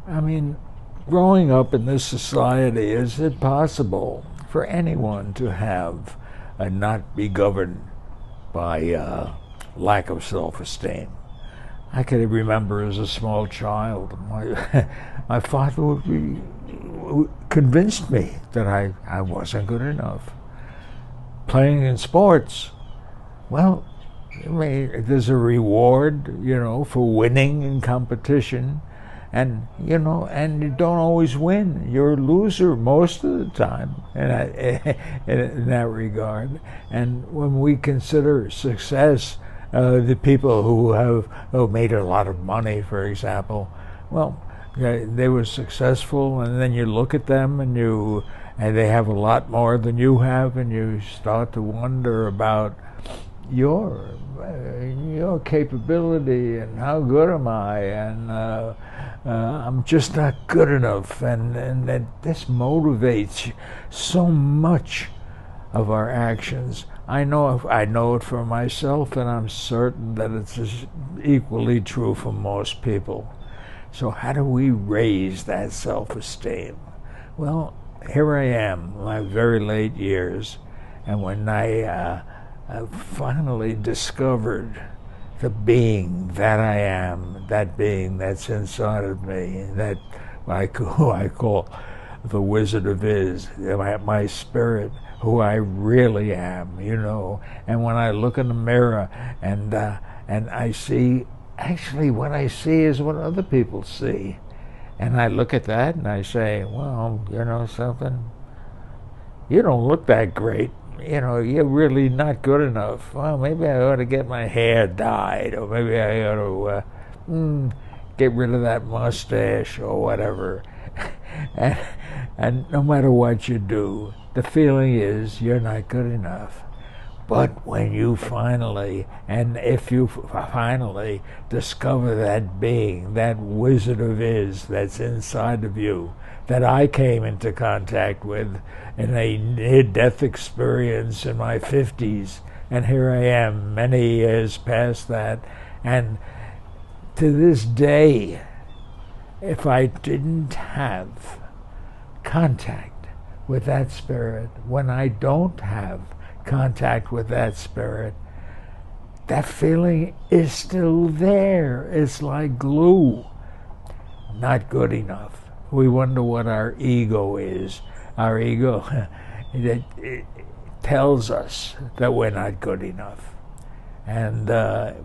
I mean, growing up in this society, is it possible for anyone to have and not be governed by lack of self-esteem? I can remember as a small child, my father convinced me that I wasn't good enough. Playing in sports, well, I mean, there's a reward, for winning in competition, and and you don't always win. You're a loser most of the time, in that regard. And when we consider success, the people who made a lot of money, for example, well, they were successful, and then you look at them and they have a lot more than you have, and you start to wonder about your capability and how good am I, and I'm just not good enough, and that this motivates so much of our actions. I know it for myself, and I'm certain that it's equally true for most people. So how do we raise that self-esteem? Well, here I am, in my very late years, and when I finally discovered the being that I am, that being that's inside of me, that who I call the Wizard of Iz, my spirit, who I really am, And when I look in the mirror and I see, actually what I see is what other people see. And I look at that and I say, well, something, you don't look that great. You're really not good enough. Well, maybe I ought to get my hair dyed, or maybe I ought to get rid of that mustache or whatever. and no matter what you do, the feeling is you're not good enough. But when you finally, and if you finally discover that being, that Wizard of Iz that's inside of you, that I came into contact with in a near-death experience in my 50s, and here I am many years past that, and to this day, if I didn't have contact with that spirit, when I don't have contact with that spirit, that feeling is still there. It's like glue. Not good enough. We wonder what our ego is. Our ego it tells us that we're not good enough. And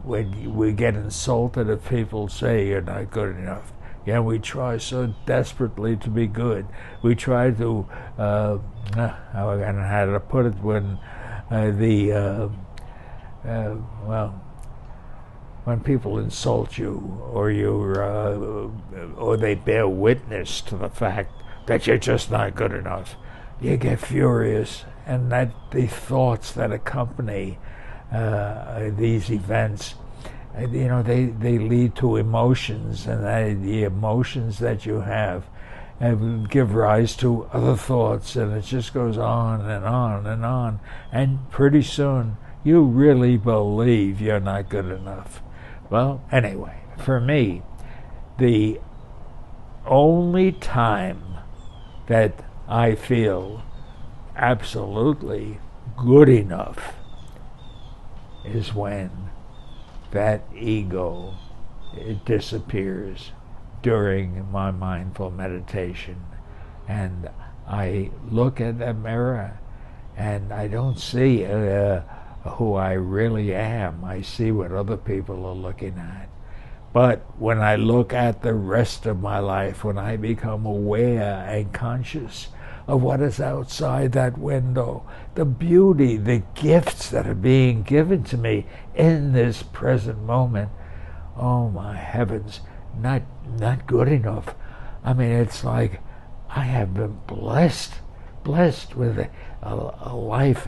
when we get insulted if people say you're not good enough, we try so desperately to be good. We try to, I don't know how to put it, when when people insult you, or they bear witness to the fact that you're just not good enough, you get furious, and that the thoughts that accompany these events, they lead to emotions, and the emotions that you have give rise to other thoughts, and it just goes on and on and on, and pretty soon you really believe you're not good enough. Well, anyway, for me, the only time that I feel absolutely good enough is when that ego, it disappears during my mindful meditation, and I look at the mirror and I don't see who I really am. I see what other people are looking at. But when I look at the rest of my life, when I become aware and conscious of what is outside that window, the beauty, the gifts that are being given to me in this present moment, oh my heavens, not good enough. I mean, it's like I have been blessed with a life,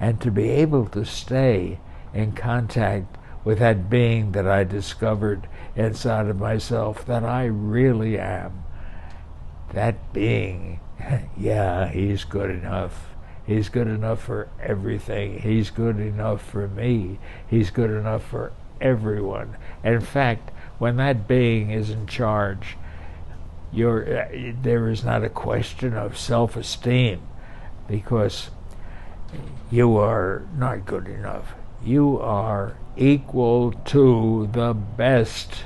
and to be able to stay in contact with that being that I discovered inside of myself, that I really am. That being, yeah, he's good enough. He's good enough for everything. He's good enough for me. He's good enough for everyone. In fact, when that being is in charge, there is not a question of self-esteem, because you are not good enough. You are equal to the best,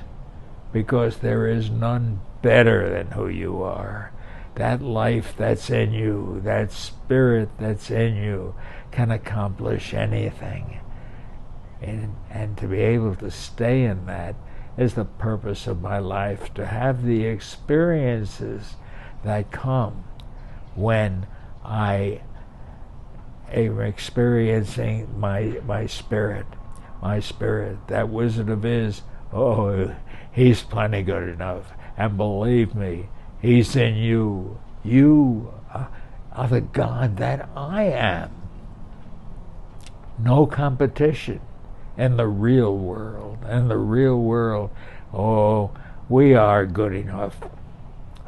because there is none better than who you are. That life that's in you, that spirit that's in you, can accomplish anything. And to be able to stay in that is the purpose of my life, to have the experiences that come when I am experiencing my spirit, that Wizard of Iz. Oh, he's plenty good enough. And believe me, he's in you. You are the God that I am. No competition in the real world. In the real world, oh, we are good enough.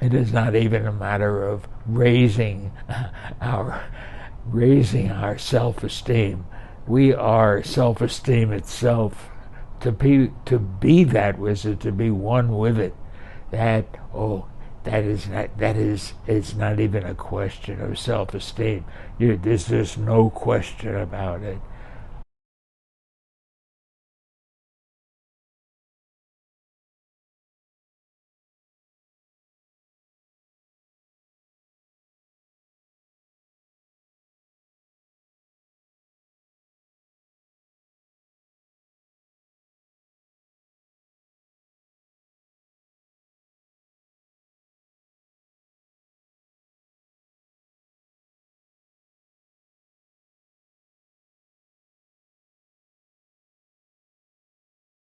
It is not even a matter of raising our self-esteem. We are self-esteem itself. To be that wizard, to be one with it, it's not even a question of self-esteem. There's no question about it.